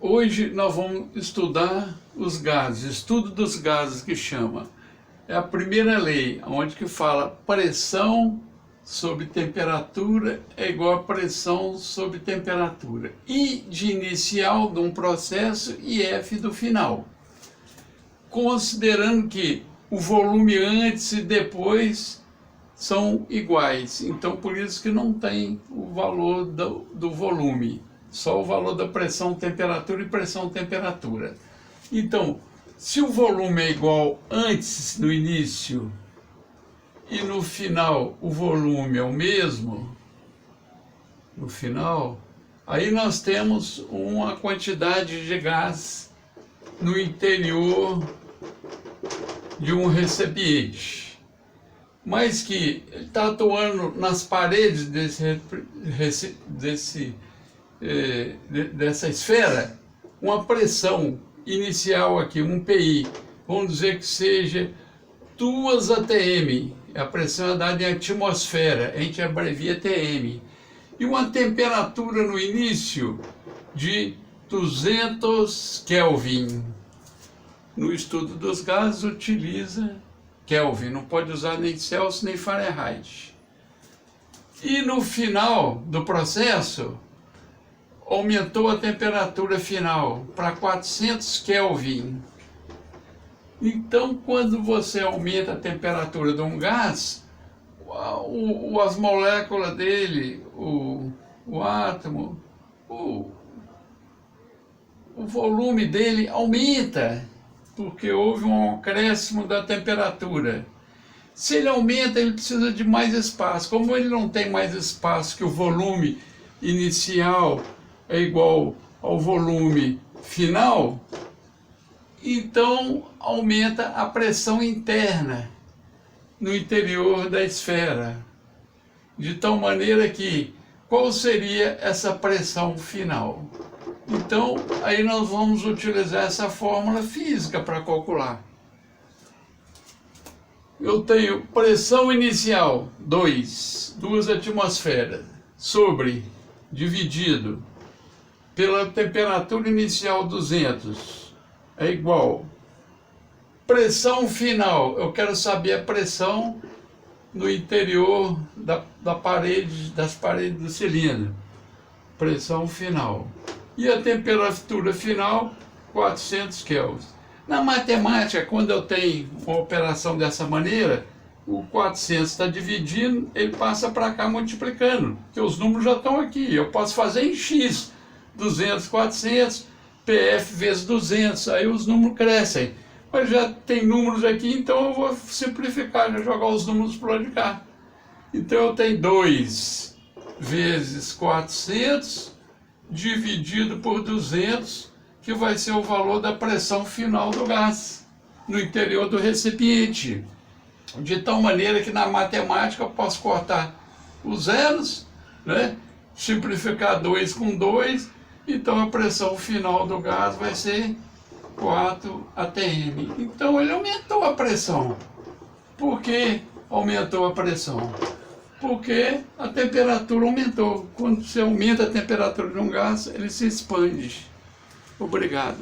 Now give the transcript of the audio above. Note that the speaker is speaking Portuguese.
Hoje nós vamos estudar os gases, estudo dos gases que chama. É a primeira lei, onde que fala pressão sobre temperatura é igual a pressão sobre temperatura. I de inicial de um processo e F do final. Considerando que o volume antes e depois são iguais. Então, por isso que não tem o valor do volume. Só o valor da pressão-temperatura e pressão-temperatura. Então, se o volume é igual antes, no início, e no final o volume é o mesmo, no final, aí nós temos uma quantidade de gás no interior de um recipiente, mas que está atuando nas paredes dessa esfera, uma pressão inicial aqui, um PI, vamos dizer que seja 2 atm, a pressão é dada em atmosfera, a gente abrevia TM, e uma temperatura no início de 200 Kelvin. No estudo dos gases utiliza Kelvin, não pode usar nem Celsius nem Fahrenheit. E no final do processo, aumentou a temperatura final para 400 Kelvin. Então, quando você aumenta a temperatura de um gás, as moléculas dele, o átomo, o volume dele aumenta, porque houve um acréscimo da temperatura. Se ele aumenta, ele precisa de mais espaço. Como ele não tem mais espaço, que o volume inicial é igual ao volume final, então aumenta a pressão interna no interior da esfera, de tal maneira que, qual seria essa pressão final? Então, aí nós vamos utilizar essa fórmula física para calcular. Eu tenho pressão inicial, 2 atmosferas, sobre, dividido, pela temperatura inicial 200, é igual. Pressão final, eu quero saber a pressão no interior das paredes do cilindro. Pressão final. E a temperatura final, 400 Kelvin. Na matemática, quando eu tenho uma operação dessa maneira, o 400 está dividindo, ele passa para cá multiplicando, porque os números já estão aqui. Eu posso fazer em X, 200, 400, PF vezes 200, aí os números crescem. Mas já tem números aqui, então eu vou simplificar, já jogar os números para o lado de cá. Então eu tenho 2 vezes 400 dividido por 200, que vai ser o valor da pressão final do gás no interior do recipiente. De tal maneira que na matemática eu posso cortar os zeros, né? Simplificar 2 com 2, então a pressão final do gás vai ser 4 atm. Então ele aumentou a pressão. Por que aumentou a pressão? Porque a temperatura aumentou. Quando você aumenta a temperatura de um gás, ele se expande. Obrigado.